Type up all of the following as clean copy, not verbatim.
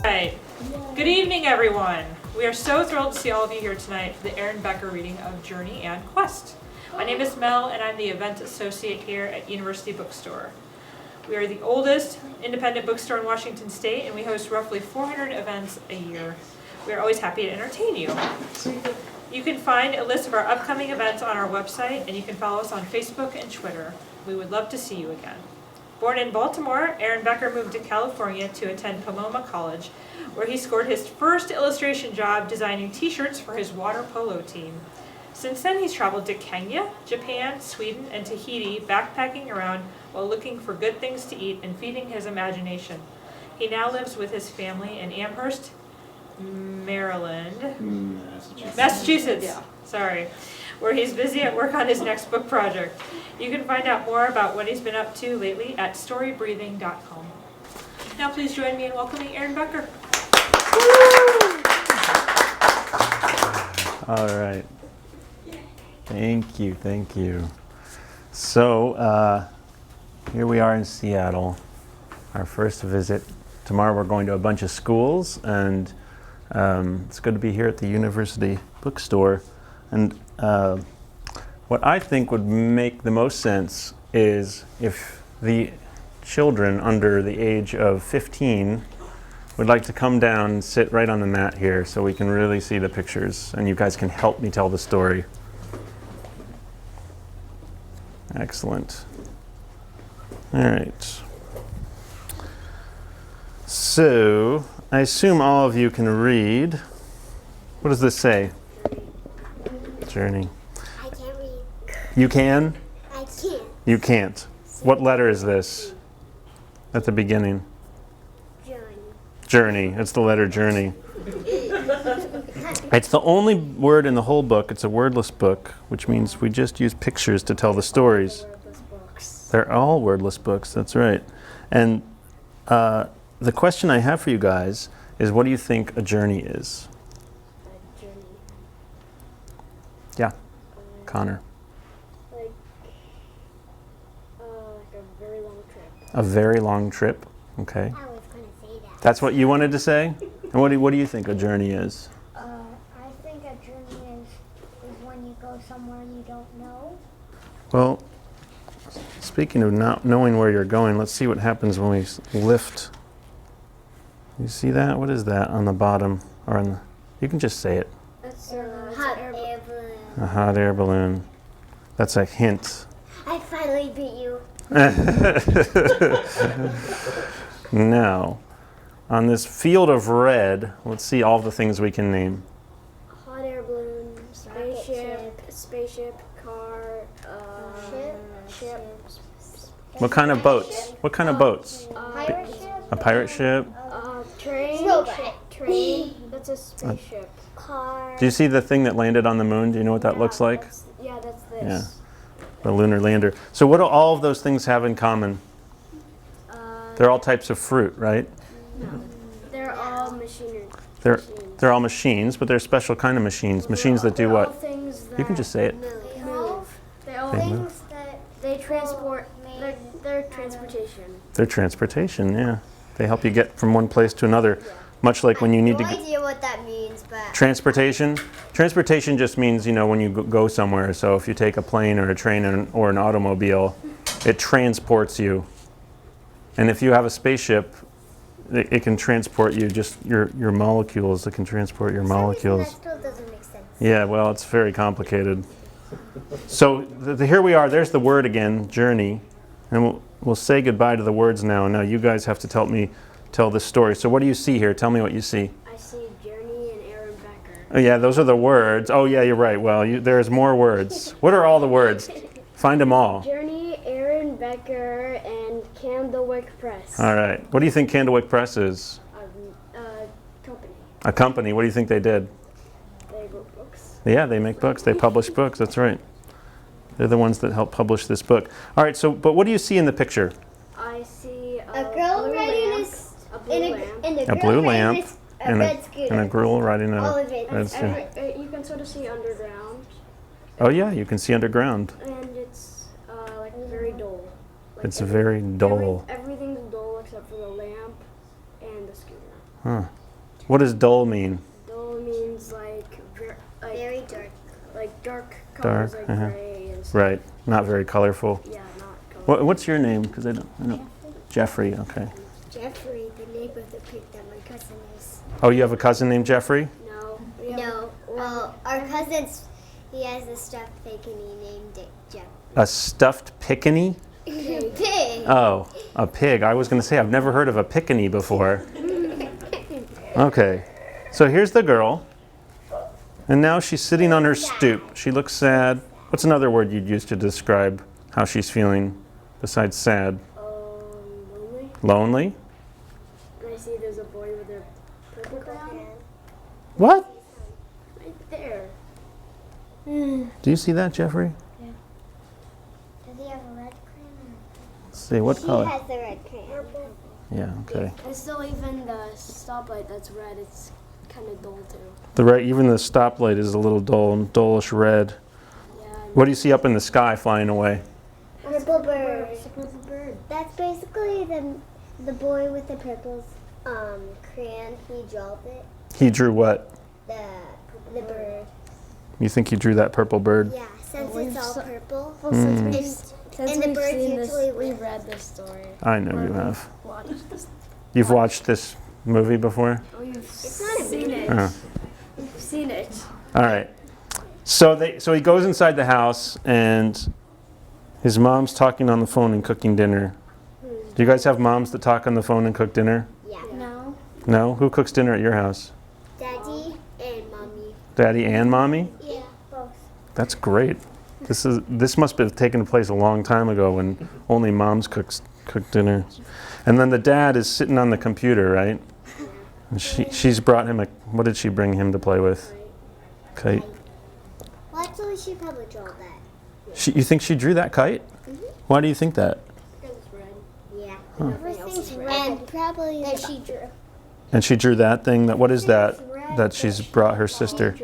Right. Good evening, everyone. We are so thrilled to see all of you here tonight for the Aaron Becker reading of Journey and Quest. My name is Mel, and I'm the event associate here at University Bookstore. We are the oldest independent bookstore in Washington State, and we host roughly 400 events a year. We are always happy to entertain you. You can find a list of our upcoming events on our website, and you can follow us on Facebook and Twitter. We would love to see you again. Born in Baltimore, Aaron Becker moved to California to attend Pomona College, where he scored his first illustration job designing t-shirts for his water polo team. Since then, he's traveled to Kenya, Japan, Sweden, and Tahiti, backpacking around while looking for good things to eat and feeding his imagination. He now lives with his family in Amherst, Maryland. Massachusetts. Yeah. Sorry. Where he's busy at work on his next book project. You can find out more about what he's been up to lately at storybreathing.com. Now please join me in welcoming Aaron Becker. All right. Thank you. So here we are in Seattle, our first visit. Tomorrow we're going to a bunch of schools, and it's good to be here at the University Bookstore. And what I think would make the most sense is if the children under the age of 15 would like to come down and sit right on the mat here so we can really see the pictures and you guys can help me tell the story. Excellent. All right. So, I assume all of you can read. What does this say? Journey. I can't read. You can? I can't. You can't. What letter is this at the beginning? Journey. It's the letter journey. It's the only word in the whole book. It's a wordless book, which means we just use pictures to tell the stories. They're all wordless books, that's right. And the question I have for you guys is, what do you think a journey is? A journey. Yeah, Connor. Like a very long trip. A very long trip, okay. I was going to say that. That's what you wanted to say? And what do you think a journey is? I think a journey is when you go somewhere and you don't know. Well, speaking of not knowing where you're going, let's see what happens when we lift. You see that? What is that on the bottom? Or on the, you can just say it. It's a hot air balloon. A hot air balloon. That's a hint. I finally beat you. Now, on this field of red, let's see all the things we can name. Hot air balloon, spaceship, car, ship. What kind of boats? What kind of boats? Pirate ship. A pirate ship? Train. That's a spaceship. Car. Do you see the thing that landed on the moon? Do you know what that looks like? That's this. Yeah, the lunar lander. So what do all of those things have in common? They're all types of fruit, right? No. They're all machinery. They're all machines, but they're special kind of machines. Machines that do what? You can just say it. Move. They're all They things move. that they transport. They're transportation. They're transportation, yeah. They help you get from one place to another, much like when you need to I have no idea what that means, but Transportation? Transportation just means, when you go somewhere. So if you take a plane or a train or an automobile, it transports you. And if you have a spaceship, it can transport you, just your molecules. It can transport your molecules. that still doesn't make sense. Yeah, well, it's very complicated. So here we are. There's the word again, journey. And we'll say goodbye to the words now. Now you guys have to help me tell this story. So what do you see here? Tell me what you see. I see Journey and Aaron Becker. Oh, yeah, those are the words. Oh, yeah, you're right. Well, there's more words. What are all the words? Find them all. Journey, Aaron Becker, and Candlewick Press. All right. What do you think Candlewick Press is? Company. A company. What do you think they did? They wrote books. Yeah, they make books. They publish books. That's right. They're the ones that help publish this book. All right, but what do you see in the picture? I see A girl blue riding lamp, a blue lamp. A blue lamp and red scooter. a girl riding a All of it. red scooter. You can sort of see underground. Oh, yeah, you can see underground. And it's very dull. It's very dull. Everything's dull except for the lamp and the scooter. Huh. What does dull mean? Dull means like Very dark. like dark colors, Dark, like gray and stuff. Right. Not very colorful. Yeah, not color. What's your name? Because I don't. Jeffrey. Okay. Jeffrey, the name of the pig that my cousin is. Oh, you have a cousin named Jeffrey? No. No, well, our cousin's, he has a stuffed pig and he named it Jeff. A stuffed pickney? Pig! Oh, a pig. I was going to say I've never heard of a pickney before. Okay. So here's the girl. And now she's sitting on her stoop. She looks sad. What's another word you'd use to describe how she's feeling besides sad? Lonely. Lonely? And I see there's a boy with a purple crown. What? Right there. Do you see that, Jeffrey? Does he have a red crayon? Let's see, what He color? has the red crayon. Yeah, okay. And still even the stoplight that's red, it's kind of dull too. Even the stoplight is a little dull, dullish red. Yeah. What do you see up in the sky flying away? Purple bird. It's a purple bird. That's basically the boy with the purple crayon. He drew it. He drew what? The bird. You think he drew that purple bird? Yeah, since Well, it's all so- purple. Since And the we've birds seen this, usually we've live. read this story. I know you have. Watched this. You've watched this movie before? We've not a seen it. Uh, We've seen it. all right. So he goes inside the house and his mom's talking on the phone and cooking dinner. Do you guys have moms that talk on the phone and cook dinner? Yeah. No. No? Who cooks dinner at your house? Daddy and mommy. Daddy and mommy? Yeah, both. That's great. This must have taken place a long time ago when only moms cooked dinner. And then the dad is sitting on the computer, right? And she's brought him what did she bring him to play with? Kite. Well, actually, she probably drew that. You think she drew that kite? Why do you think that? Because it's red. Yeah. Huh. Everything's red. And probably that she drew. And she drew that thing. What is that? It's red, That she's brought her sister.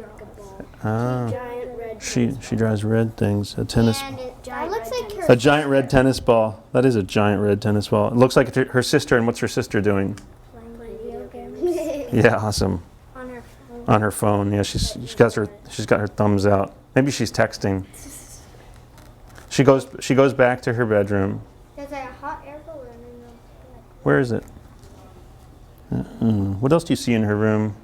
Ah, Giant red. she draws red things. A tennis. And it Giant looks red like tennis her. A giant red tennis ball. That is a giant red tennis ball. It looks like her sister. And what's her sister doing? Playing video games. Yeah, awesome. On her phone. On her phone. Yeah, she's got her thumbs out. Maybe she's texting. She goes back to her bedroom. There's a hot air balloon in the bed. Where is it? What else do you see in her room?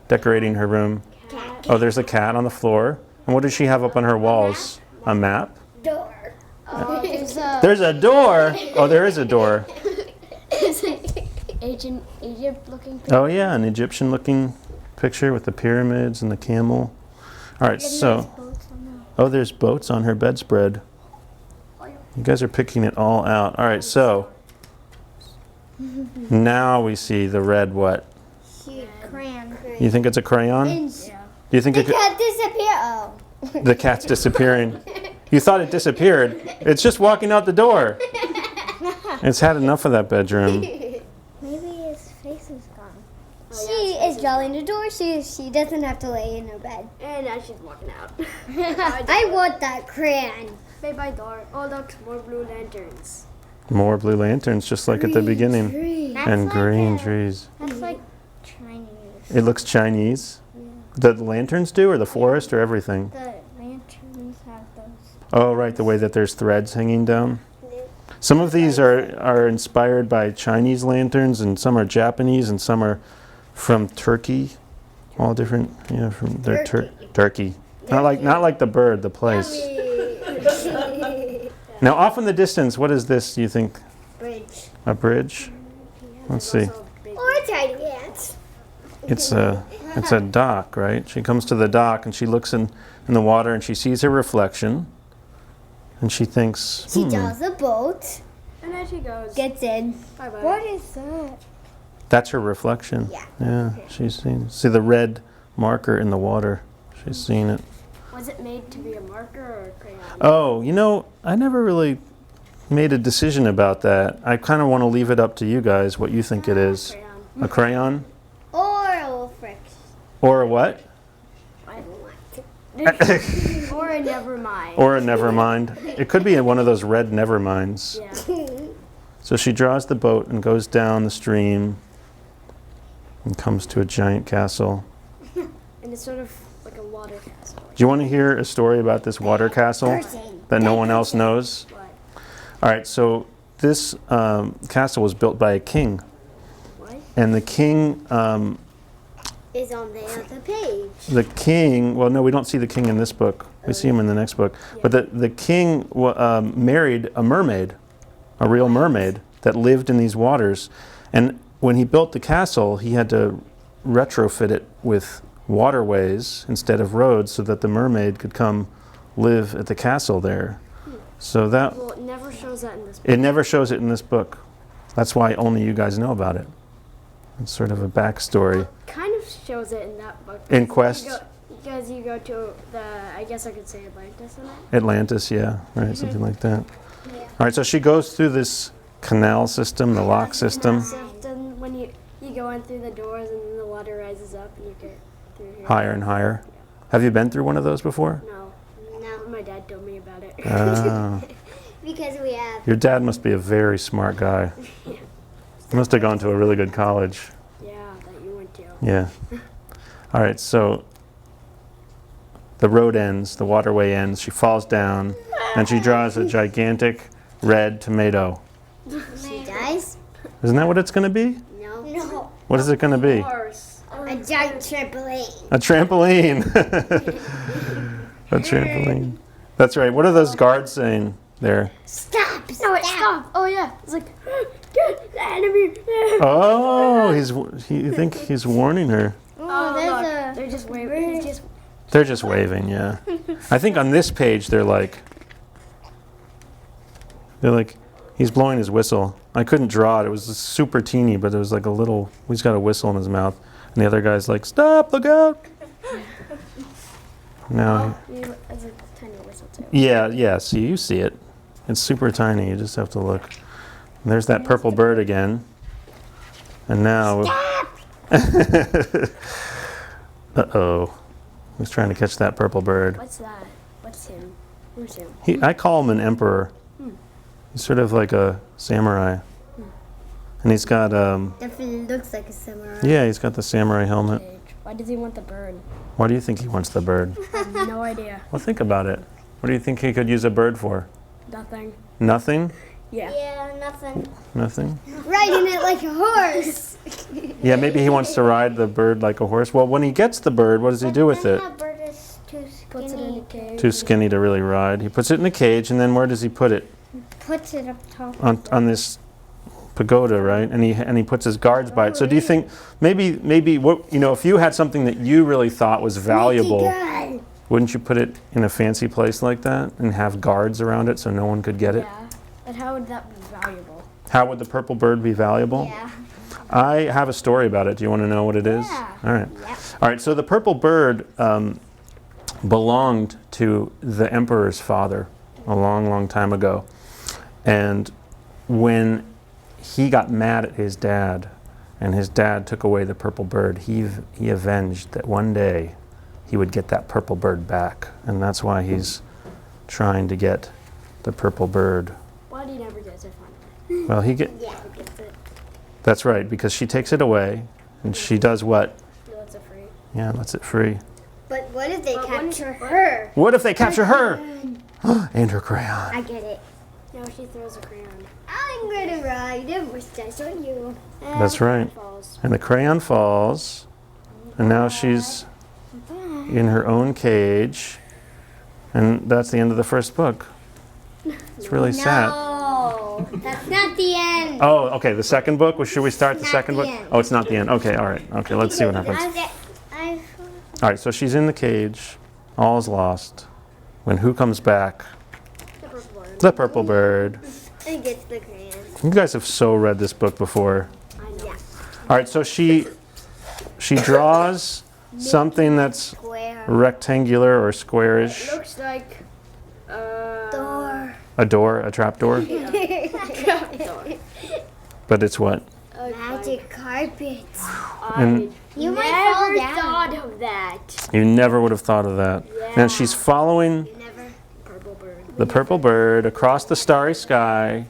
Decorating her room. Cat. Oh, there's a cat on the floor. And what does she have up on her walls? A map? Door. There's a door. Oh, there is a door. Egypt looking. Oh yeah, an Egyptian-looking picture with the pyramids and the camel. All right, so there's boats on her bedspread. You guys are picking it all out. All right, so now we see the red what? Crayon. You think it's a crayon? Yeah. Do you think it could, Cat disappear. Oh. the cat's disappearing? You thought it disappeared. It's just walking out the door. It's had enough of that bedroom. Maybe his face is gone. She is drawing the door. She doesn't have to lay in her bed. And now she's walking out. I want that crayon. Bye bye door. Oh look, more blue lanterns. More blue lanterns, just like at the beginning. And green trees. That's like Chinese. It looks Chinese. The lanterns do, or the forest, or everything? The lanterns have those. Oh, right, the way that there's threads hanging down. Some of these are inspired by Chinese lanterns, and some are Japanese, and some are from Turkey. All different, from their Turkey. Not like the bird, the place. Now, off in the distance, what is this? Do you think? Bridge. A bridge? Let's see. Also big. Or tiny ants. It's a dock, right? She comes to the dock and she looks in the water and she sees her reflection, and she thinks, She draws a boat. And then she goes. Gets in. Bye bye. What is that? that's her reflection. Yeah. Yeah, she's seen. See the red marker in the water. She's seen it. Was it made to be a marker or a crayon? Oh, I never really made a decision about that. I kind of want to leave it up to you guys what you think it is. Crayon. A crayon? Or a little frick. Or a what? I don't like it. Or a never mind. Or a never mind. It could be one of those red never minds. Yeah. So she draws the boat and goes down the stream. and comes to a giant castle. And it's sort of like a water castle. Do you want to hear a story about this water castle that no one else knows? What? All right, so this castle was built by a king. What? And the king, Is on the other page. well, no, we don't see the king in this book. We see him in the next book. But the king married a mermaid, a real mermaid that lived in these waters. And when he built the castle, he had to retrofit it with waterways instead of roads so that the mermaid could come live at the castle there. So that Well, it never shows that in this book. it never shows it in this book. That's why only you guys know about it. It's sort of a backstory. Kind of shows it in that book. In Quest? Because you go to the, I guess I could say Atlantis in it. Atlantis, yeah, right, something like that. All right, so she goes through this canal system, the lock system, Then when you go in through the doors and then the water rises up and you get through here. higher and higher. Have you been through one of those before? No. No, My dad told me about it. Oh, because we have. your dad must be a very smart guy. He must have gone to a really good college. Yeah, that you went to. Yeah. All right, so the road ends, the waterway ends, she falls down, and she draws a gigantic red tomato. She dies? Isn't that what it's going to be? No. No. What is it going to be? Horse. A giant trampoline. A trampoline. A trampoline. That's right. What are those guards saying there? Stop! No, wait, stop. Oh, yeah. It's like, get the enemy. Oh, you think he's warning her? Oh, there's They're just waving. They're just waving, yeah. I think on this page they're like, he's blowing his whistle. I couldn't draw it. It was super teeny, but it was like a little, he's got a whistle in his mouth. And the other guy's like, stop, look out. Now, It's a tiny whistle, too. yeah, see, you see it. It's super tiny, you just have to look. And there's that purple bird again. And now, uh-oh. He's trying to catch that purple bird. What's that? What's him? Who's him? I call him an emperor. He's sort of like a samurai. And he's got, Definitely looks like a samurai. yeah, he's got the samurai helmet. Why does he want the bird? Why do you think he wants the bird? I have no idea. Well, think about it. What do you think he could use a bird for? Nothing. Nothing? Yeah. Yeah, nothing. Nothing? Riding it like a horse. Yeah, maybe he wants to ride the bird like a horse. Well, when he gets the bird, what does he do with it? That bird is too Puts it in a skinny. cage. Too skinny to really ride. He puts it in a cage, and then where does he put it? Puts it up top. On this pagoda, right? And he puts his guards by it. So do you think maybe what, you know, if you had something that you really thought was valuable, Good. wouldn't you put it in a fancy place like that and have guards around it so no one could get it? Yeah. But how would that be valuable? How would the purple bird be valuable? Yeah. I have a story about it. Do you want to know what it is? Yeah. All right. Yep. All right. So the purple bird belonged to the emperor's father a long, long time ago. And when he got mad at his dad, and his dad took away the purple bird, he avenged that one day he would get that purple bird back. And that's why he's trying to get the purple bird. Why do you never get it finally? Well, Yeah. He gets it. that's right, because she takes it away, and she does what? He lets it free. Yeah, lets it free. But what if they But when capture is- her? What if they capture her? And her crayon. I get it. No, she throws a crayon. I'm gonna ride a mustache on you. That's right. Falls. And the crayon falls, and now she's in her own cage, and that's the end of the first book. It's really sad. No, that's not the end. Oh, okay, the second book? Well, should we start the Not second the book? end. Oh, it's not the end. Okay, all right. Okay, let's see what happens. I All right, so she's in the cage. All is lost. When who comes back? The purple bird. The purple bird. gets the crayon. You guys have so read this book before. I know. Yeah. All right, so she draws something that's Square. rectangular or squarish. Looks like Door. A door, a trap door. But it's what? Magic carpet. And You might fall Never down. thought of that. you never would have thought of that. Yeah. And she's following Never. Purple bird. the purple bird across the starry sky,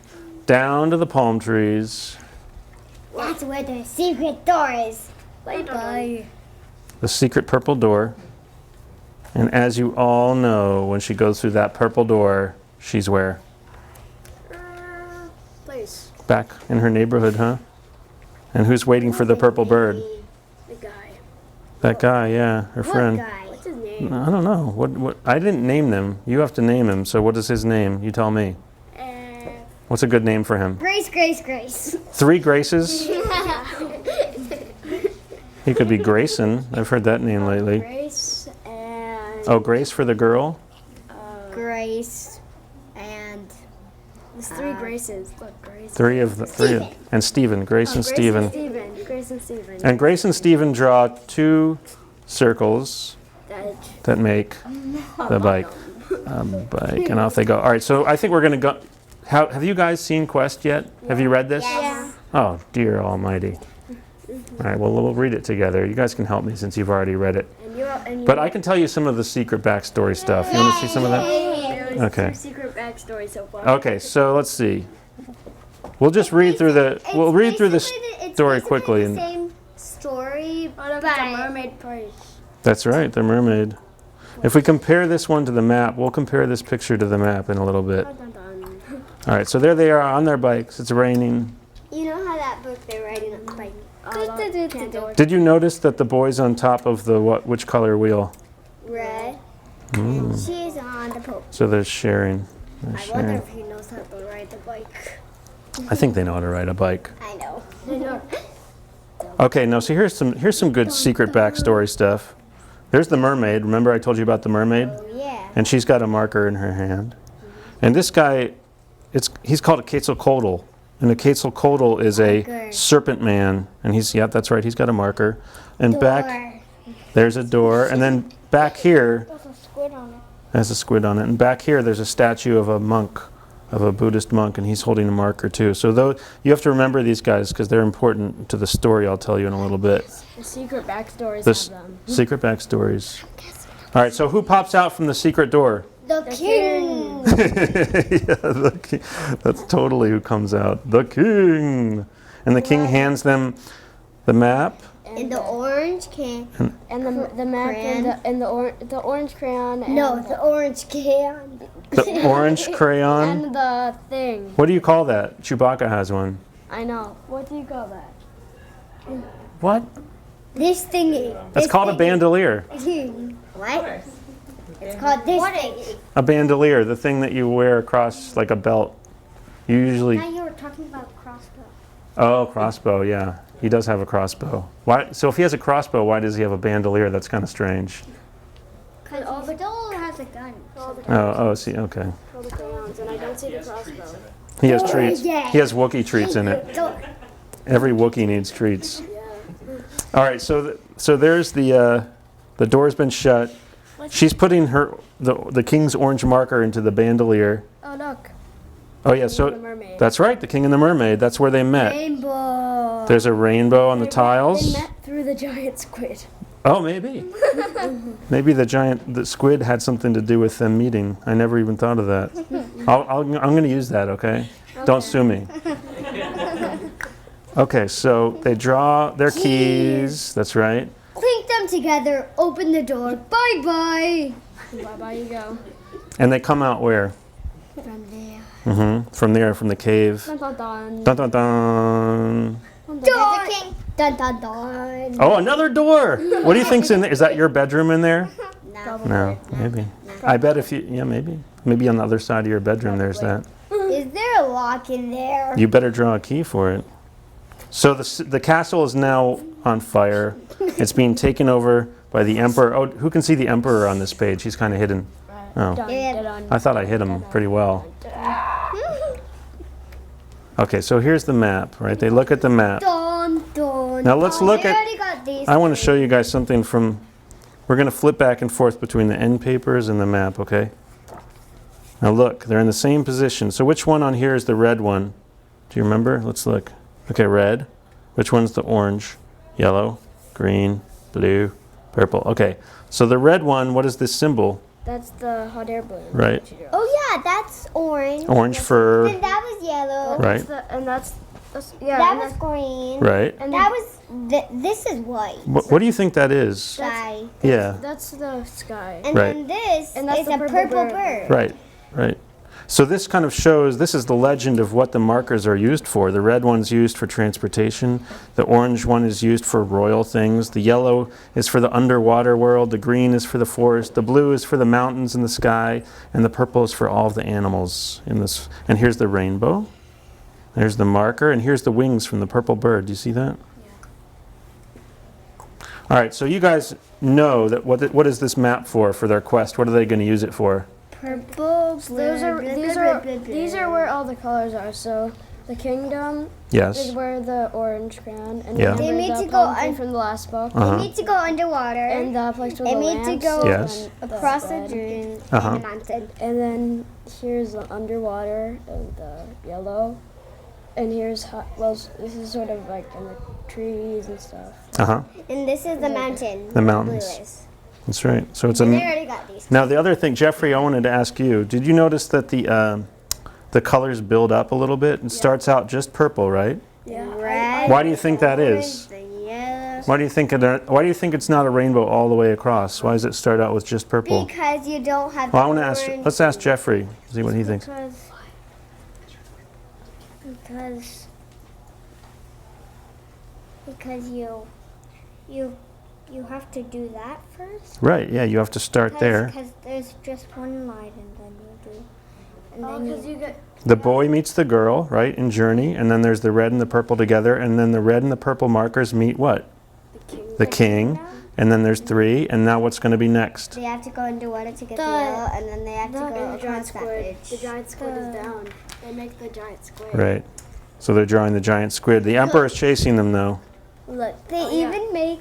down to the palm trees. That's where the secret door is. Bye. The secret purple door. And as you all know, when she goes through that purple door, she's where? Place. Back in her neighborhood, huh? And who's waiting for the purple bird? The guy. That guy, yeah, her friend. Guy. What's his name? I don't know. What? I didn't name them. You have to name him. So what is his name? You tell me. What's a good name for him? Grace. 3 Graces? He could be Grayson. I've heard that name lately. Grace and. Oh, Grace for the girl? Grace and There's 3 Graces. Look, Grace. 3 of the 3. And Stephen. Grace and Stephen. Grace and Stephen. And Grace and Stephen draw 2 circles that make the bike. Bike. And off they go. All right, so I think we're going to go. Have you guys seen Quest yet? Have you read this? Yeah. Oh, dear almighty. All right, well, we'll read it together. You guys can help me since you've already read it. But I can tell you some of the secret backstory stuff. You want to see some of that? Okay. Secret backstory so far. Okay, so let's see. We'll just read through the story quickly. It's the same story, Oh, look, it's a mermaid purse. That's right, the mermaid. If we compare this one to the map, we'll compare this picture to the map in a little bit. Dun, dun, dun. All right, so there they are on their bikes. It's raining. You know how that book they're riding on the bike. Can't do it. Did you notice that the boy's on top of the which color wheel? Red. Mm. She's on the pope. So they're sharing. They're I wonder sharing. if he knows how to ride the bike. I think they know how to ride a bike. I know. Okay, no, so here's some good secret backstory stuff. There's the mermaid. Remember I told you about the mermaid? Oh yeah. And she's got a marker in her hand. And this guy, he's called a Quetzalcoatl. And a Quetzalcoatl is a Marker. serpent man. And that's right, he's got a marker. And back, there's a door. And then back here, There's a squid on it. there's a squid on it. And back here, there's a statue of a monk, of a Buddhist monk, and he's holding a marker too. So you have to remember these guys because they're important to the story I'll tell you in a little bit. The secret backstories The have them. secret backstories. All right, so who pops out from the secret door? The king. Yeah, the king. That's totally who comes out. The king. And the king hands them the map. And the orange can. And the map Crayon. and the orange crayon. And No, the orange can. The orange crayon. And the thing. What do you call that? Chewbacca has one. I know. What do you call that? What? This thingy. That's called a bandolier. What? It's called this thingy. A bandolier, the thing that you wear across like a belt. You usually. Now you were talking about crossbow. Oh, crossbow, yeah. He does have a crossbow. Why? So if he has a crossbow, why does he have a bandolier? That's kind of strange. Because he still has a gun. Oh, see, okay. All the crayons, and I don't see the crossbow. He has treats. yeah. He has Wookiee treats in it. Every Wookiee needs treats. All right, so there's the door's been shut. She's putting the king's orange marker into the bandolier. Oh look. Oh yeah, The so mermaid. that's right, the king and the mermaid. That's where they met. Rainbow. There's a rainbow on the They tiles. met through the giant squid. Oh, maybe. Maybe the squid had something to do with them meeting. I never even thought of that. I'm going to use that, okay? Don't sue me. Okay, so they draw their keys. That's right. Clink them together, open the door. Bye bye. Bye bye you go. And they come out where? From there. From there, from the cave. Dun dun dun. Dun dun dun. Door. King. Dun dun dun. Oh, another door. What do you think's in there? Is that your bedroom in there? No. No, maybe. I bet maybe. Maybe on the other side of your bedroom there's that. Is there a lock in there? You better draw a key for it. So the castle is now on fire. It's being taken over by the emperor. Oh, who can see the emperor on this page? He's kind of hidden. Oh, Dun, Yeah. dun, dun. I thought I hit him pretty well. Okay, so here's the map, right? They look at the map. Dun dun. Now let's look I at- already got these. I want to show you guys something from. We're going to flip back and forth between the end papers and the map, okay? Now look, they're in the same position. So which one on here is the red one? Do you remember? Let's look. Okay, red. Which one's the orange? Yellow, green, blue, purple. Okay, so the red one, what is this symbol? That's the hot air balloon. Right. Oh yeah, that's orange. Orange for, And that was yellow. right? And that's That was green. Right. And That was. This is white. What do you think that is? Sky. Yeah. that's the sky. And Right. then this And that's is the a purple purple bird. bird. Right. So this kind of shows, this is the legend of what the markers are used for. The red one's used for transportation. The orange one is used for royal things. The yellow is for the underwater world. The green is for the forest. The blue is for the mountains and the sky. And the purple is for all of the animals in this. And here's the rainbow. There's the marker. And here's the wings from the purple bird. Do you see that? Yeah. All right, so you guys know that what is this map for their quest? What are they going to use it for? Purple. These are where all the colors are. So the kingdom Yes. is where the orange crown, and Yeah. then They need the to go palm tree un- from the last book, Uh-huh. They need to go underwater. and the place where They the need to lamps go Yes. and across the bread. dune Uh-huh. and the mountain. And then here's the underwater and the yellow, and here's this is sort of like in the trees and stuff. Uh-huh. And this is the mountain. The mountains. Blue is. That's right. So it's And they a. already got these. Now the other thing, Jeffrey, I wanted to ask you. Did you notice that the colors build up a little bit? It starts out just purple, right? Yeah. Red. Why do you think that is? The yellow. Why do you think it's not a rainbow all the way across? Why does it start out with just purple? Because you don't have. Well, I the want to ask. orange. Let's ask Jeffrey. See what he thinks. Because you have to do that first. Right. Yeah. You have to start there. Because there's just one line, and then you do. And Oh, then because you get The boy meets the girl, right, in Journey, and then there's the red and the purple together, and then the red and the purple markers meet what? The king. And then there's 3, and now what's going to be next? They have to go underwater to get the, The- yellow, and then they have to go the giant across that squid. bridge. The giant squid is down. They make the giant squid. Right. So they're drawing the giant squid. The emperor's chasing them, though. Look, they yeah. even make.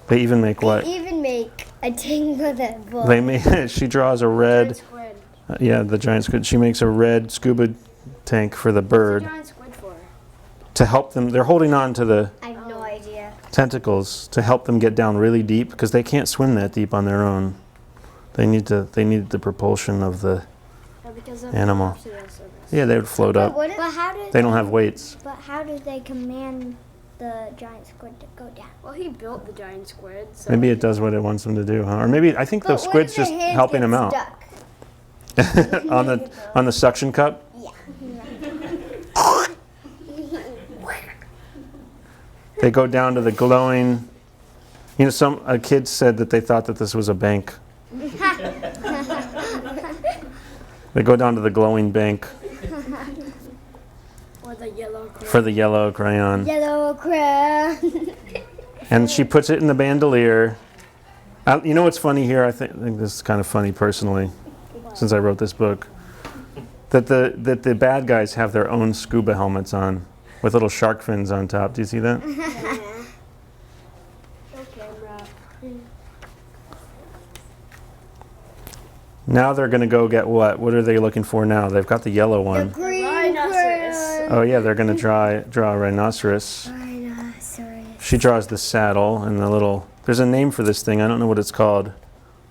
They even make what? They even make a thing with a book. They make. She draws a Giant red. squid. Yeah, the giant squid. She makes a red scuba tank for the What's the bird giant squid for? to help them. They're holding on to the I have no idea. tentacles to help them get down really deep because they can't swim that deep on their own. They need the propulsion of the Because of animal. the service. Yeah, they would float up. But how do They don't have weights. But how do they command the giant squid to go down? Well, he built the giant squid. So Maybe it does what it wants them to do, huh? Or maybe I think the But what squid's if their just hands helping get them out stuck? on the suction cup. Yeah. They go down to the glowing. You know, a kid said that they thought that this was a bank. They go down to the glowing bank Or the yellow crayon. for the yellow crayon, Yellow crown. and she puts it in the bandolier. You know what's funny here? I think this is kind of funny personally, since I wrote this book. That the bad guys have their own scuba helmets on with little shark fins on top. Do you see that? No camera. Now they're going to go get what? What are they looking for now? They've got the yellow one. Green Rhinoceros. Oh yeah, they're going to draw a rhinoceros. Rhinoceros. She draws the saddle and the little. There's a name for this thing. I don't know what it's called.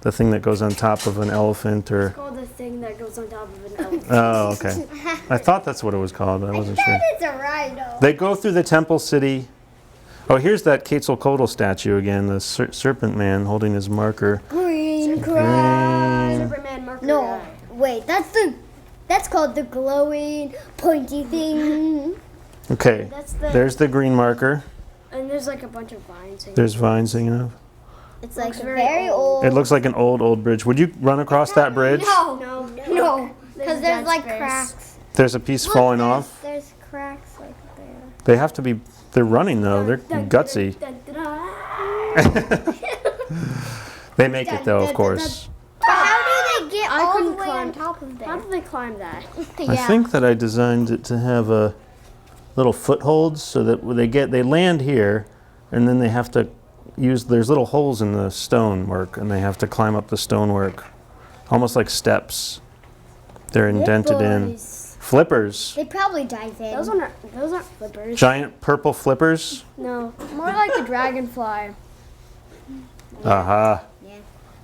The thing that goes on top of an elephant or. It's called the thing that goes on top of an elephant. Oh, okay. I thought that's what it was called, but I wasn't sure. It's a rhino. They go through the temple city. Oh, here's that Quetzalcoatl statue again, the serpent man holding his marker. Green crown. Superman marker No, guy. wait. That's called the glowing pointy thing. Okay, That's the. there's the green marker. And there's like a bunch of vines. hanging. There's vines hanging up. It's like Looks a very very old. old. It looks like an old bridge. Would you run across that bridge? No, No. because a there's giant like space. cracks. There's a piece Look, falling there's- off. There's cracks like there. They have to be. They're running though. They're Dun, dun, gutsy. dun, dun, dun. They make it though, of course. But how do they get I all the couldn't way on climb. top of How there? do they climb that? I think that I designed it to have a little footholds so that when they land here, and then they have to use. There's little holes in the stonework, and they have to climb up the stonework, almost like steps. They're indented in. Flippers. They probably dive in. Those aren't flippers. Giant purple flippers. No, more like a dragonfly. Aha. Yeah.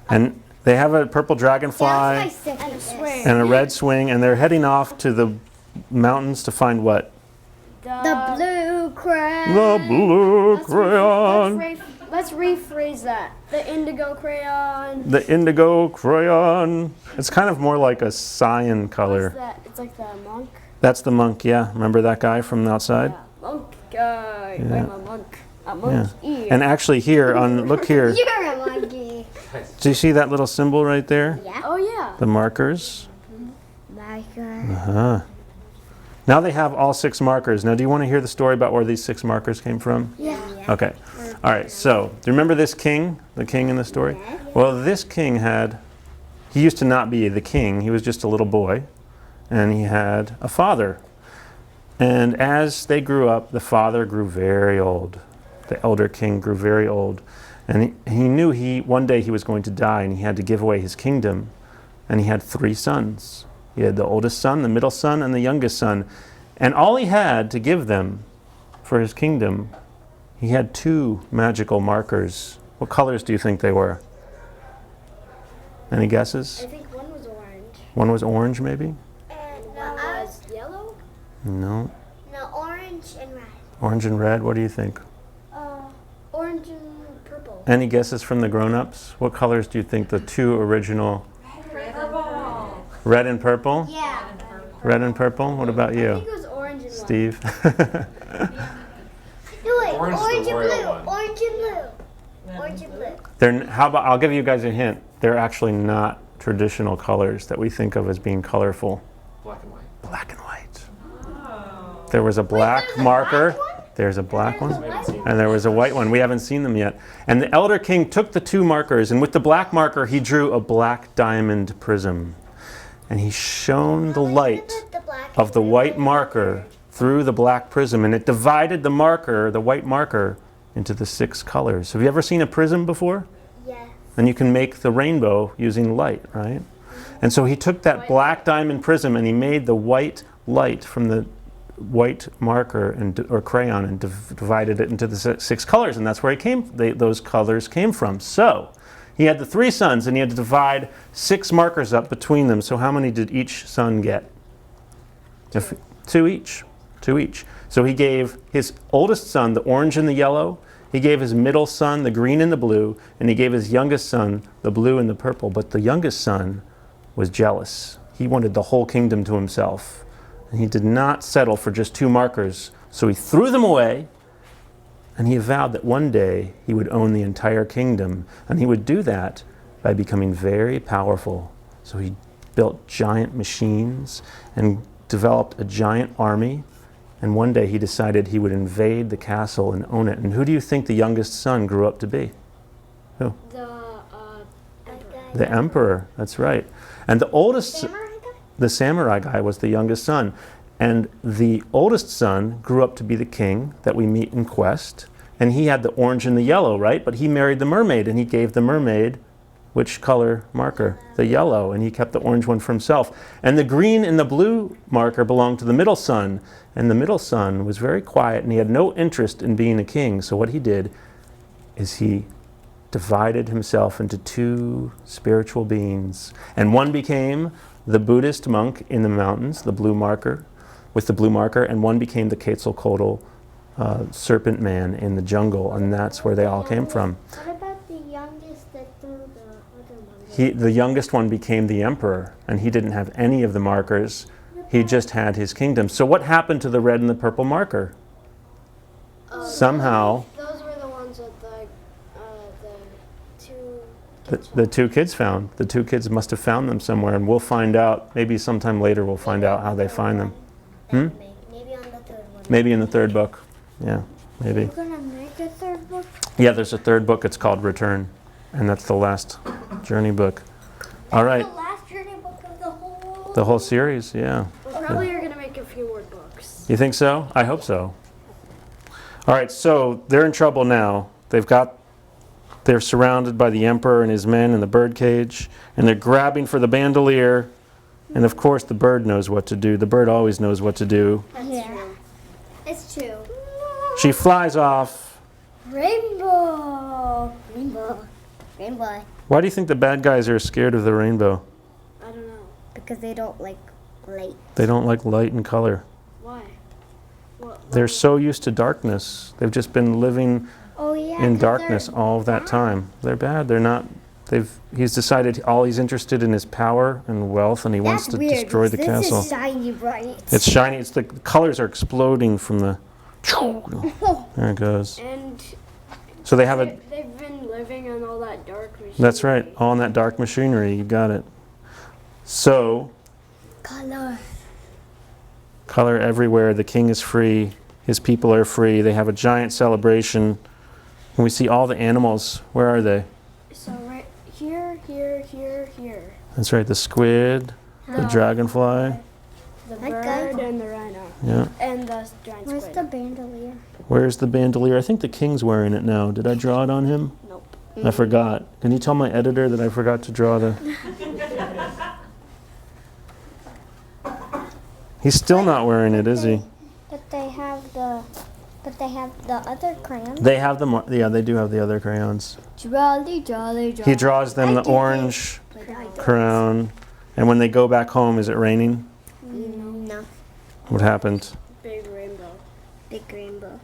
And they have a purple That's my dragonfly second And a guess. swing. and a red swing, and they're heading off to the mountains to find what? The blue crayon. The blue crayon. Let's rephrase that. The indigo crayon. The indigo crayon. It's kind of more like a cyan What's color. that? It's like the monk. That's the monk, yeah. Remember that guy from the outside? Yeah, monk guy. Yeah. I'm a monk. A monkey. And actually here, look here. You're a monkey. Do you see that little symbol right there? Yeah. Oh yeah. The markers. Marker. Uh-huh. Now they have all 6 markers. Now do you want to hear the story about where these 6 markers came from? Yeah. Okay. All right, so do you remember this king? The king in the story? Well, this king he used to not be the king. He was just a little boy. And he had a father. And as they grew up, the father grew very old. The elder king grew very old. And he knew one day he was going to die, and he had to give away his kingdom. And he had 3 sons. He had the oldest son, the middle son, and the youngest son. And all he had to give them for his kingdom, he had 2 magical markers. What colors do you think they were? Any guesses? I think one was orange. One was orange, maybe? One was yellow. No. No, orange and red. Orange and red, what do you think? Orange and purple. Any guesses from the grown-ups? What colors do you think the 2 original? Purple. Red and purple? Yeah. Red and purple? What about I think you, it was orange and Steve? No, wait. Orange is Orange the and royal blue. one. Orange and blue. Orange and blue. I'll give you guys a hint. They're actually not traditional colors that we think of as being colorful. Black and white. Black and white. There was a black marker. There's a black one. And there was a white one. We haven't seen them yet. And the elder king took the 2 markers, and with the black marker, he drew a black diamond prism. And he shone the light of the white marker through the black prism, and it divided the marker, the white marker, into the 6 colors. Have you ever seen a prism before? Yes. And you can make the rainbow using light, right? And so he took that black diamond prism and he made the white light from the white marker or crayon and divided it into the 6 colors, and that's where those colors came from. So he had the 3 sons, and he had to divide 6 markers up between them. So how many did each son get? 2 each. 2 each. So he gave his oldest son the orange and the yellow. He gave his middle son the green and the blue, and he gave his youngest son the blue and the purple. But the youngest son was jealous. He wanted the whole kingdom to himself. And he did not settle for just 2 markers. So he threw them away, and he vowed that one day he would own the entire kingdom. And he would do that by becoming very powerful. So he built giant machines and developed a giant army. And one day he decided he would invade the castle and own it. And who do you think the youngest son grew up to be? Who? The emperor, that's right. And the oldest, the samurai guy was the youngest son. And the oldest son grew up to be the king that we meet in Quest. And he had the orange and the yellow, right? But he married the mermaid, and he gave the mermaid which color marker? The yellow, and he kept the orange one for himself. And the green and the blue marker belonged to the middle son. And the middle son was very quiet, and he had no interest in being a king. So what he did is he divided himself into 2 spiritual beings. And one became the Buddhist monk in the mountains, the blue marker, with the blue marker, and one became the Quetzalcoatl serpent man in the jungle, and that's where they all came from. What about the youngest that threw the other one? The youngest one became the emperor, and he didn't have any of the markers. He just had his kingdom. So what happened to the red and the purple marker? Somehow, Those were the ones that the 2 the 2 kids found. The 2 kids must have found them somewhere, and we'll find out. Maybe sometime later we'll find out how they find them. Maybe on the 3rd one. Maybe in the 3rd book. Yeah, maybe. We're gonna make a 3rd book? Yeah, there's a 3rd book. It's called Return, and that's the last journey book. All right, The last journey book of the whole series, yeah. We probably are going to make a few more books. You think so? I hope so. All right, so they're in trouble now. They're surrounded by the emperor and his men in the birdcage, and they're grabbing for the bandolier. And of course, the bird knows what to do. The bird always knows what to do. Yeah. It's true. She flies off. Rainbow. Rainbow. Rainbow. Why do you think the bad guys are scared of the rainbow? I don't know. Because they don't like light. They don't like light and color. Why? They're so used to darkness. They've just been living Oh yeah. in 'cause darkness they're all of that bad. time. They're bad. They're not. He's decided all he's interested in is power and wealth, and he wants That's to weird. destroy the This castle. is shiny bright. It's shiny. It's the colors are exploding from the. There it goes. And So they have a. they've been living on all that dark machinery. That's right. All in that dark machinery. You got it. So Color. color everywhere. The king is free. His people are free. They have a giant celebration. And we see all the animals. Where are they? So right here, here, here, here. That's right. The squid, the dragonfly. The Okay. bird and the rhino. Yeah. And the giant Where's squid. the bandolier? Where's the bandolier? I think the king's wearing it now. Did I draw it on him? Nope. I forgot. Can you tell my editor that I forgot to draw the... He's still not wearing it, is he? But they have the other crayons. They have them. Yeah, they do have the other crayons. Jolly, jolly, jolly. He draws them the orange crown. And when they go back home, is it raining? No. What happened? Big rainbow. Big rainbow.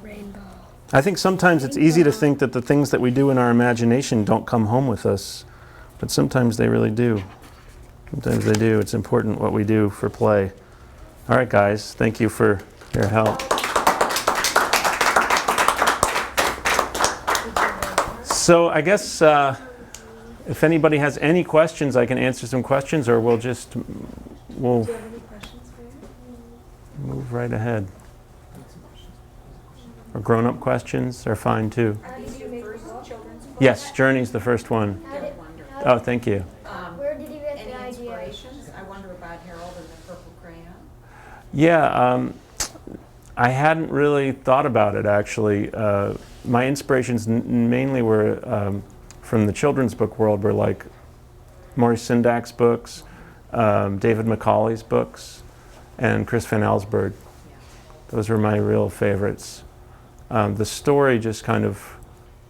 Rainbow. I think sometimes it's easy to think that the things that we do in our imagination don't come home with us. But sometimes they really do. Sometimes they do. It's important what we do for play. All right, guys. Thank you for your help. So I guess if anybody has any questions, I can answer some questions, or we'll move right ahead. Or grown-up questions are fine too. Yes, Journey's the first one. Oh, thank you. Where did you get Any the idea? inspirations? I wonder about Harold and the purple crayon. Yeah, I hadn't really thought about it actually. My inspirations mainly were from the children's book world, were like Maurice Sendak's books, David Macaulay's books, and Chris Van Allsburg. Those were my real favorites. The story just kind of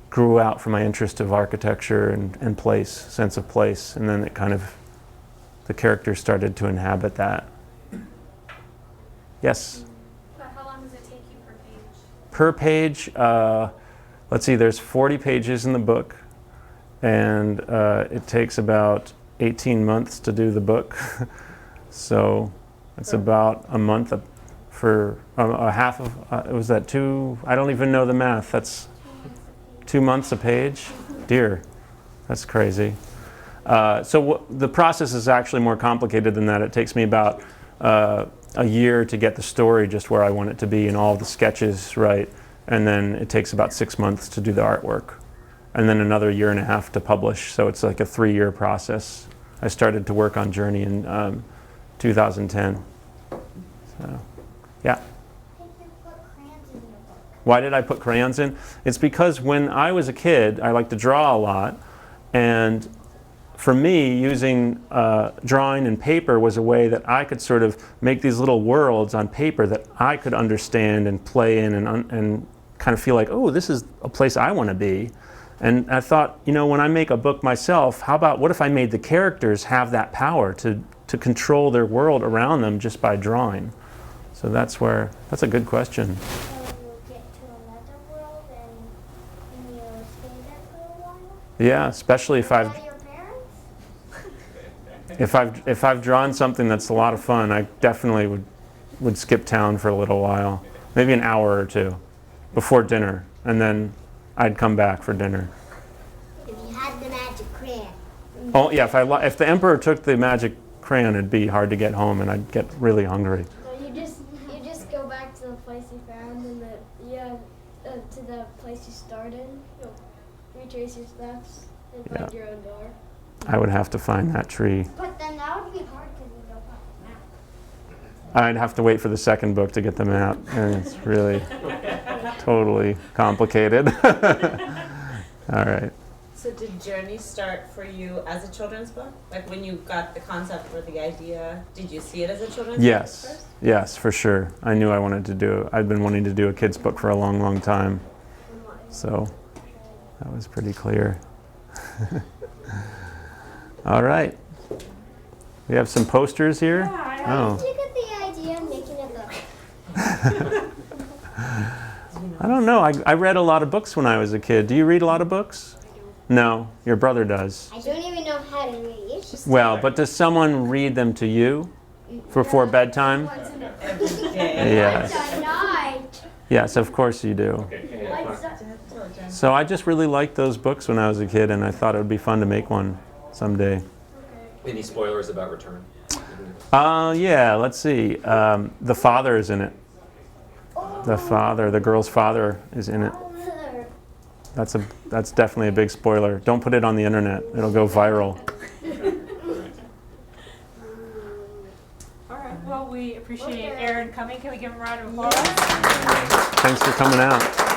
grew out from my interest of architecture and place, sense of place, and then it kind of, the characters started to inhabit that. Yes? How long does it take you per page? Per page, let's see, there's 40 pages in the book, and it takes about 18 months to do the book. So it's about a month for a half of, was that two? I don't even know the math. That's 2 months a page? Dear, that's crazy. So the process is actually more complicated than that. It takes me about a year to get the story just where I want it to be and all the sketches right. And then it takes about 6 months to do the artwork. And then another year and a half to publish. So it's like a 3-year process. I started to work on Journey in 2010. So, yeah. Why did I put crayons in? It's because when I was a kid, I liked to draw a lot. And for me, using drawing and paper was a way that I could sort of make these little worlds on paper that I could understand and play in and kind of feel like, oh, this is a place I want to be. And I thought, you know, when I make a book myself, what if I made the characters have that power to control their world around them just by drawing? So that's a good question. So you'll get to another world and you'll stay there for a while? Yeah, especially if Without your parents? if I've drawn something that's a lot of fun, I definitely would skip town for a little while, maybe an hour or two before dinner, and then I'd come back for dinner. If you had the magic crayon. Oh yeah, if the emperor took the magic crayon, it'd be hard to get home, and I'd get really hungry. So you just go back to the place you found and to the place you started. You'll retrace your steps and find your own door. I would have to find that tree. But then that would be hard because you don't have the map. I'd have to wait for the second book to get the map, and it's really totally complicated. All right. So did Journey start for you as a children's book? Like when you got the concept or the idea, did you see it as a children's book Yes, first? yes, for sure. I knew I wanted to do it. I'd been wanting to do a kid's book for a long, long time. So that was pretty clear. All right. We have some posters here. Yeah, How Oh, did you get the idea of making a book? I don't know. I read a lot of books when I was a kid. Do you read a lot of books? No, your brother does. I don't even know how to read. Well, but does someone read them to you before bedtime? Every day. Yes. At night. Yes, of course you do. So I just really liked those books when I was a kid, and I thought it would be fun to make one someday. Any spoilers about Return? Yeah, let's see. The father is in it. The girl's father is in it. That's definitely a big spoiler. Don't put it on the internet. It'll go viral. All right. Well, we appreciate Aaron coming. Can we give him a round of applause? Thanks for coming out.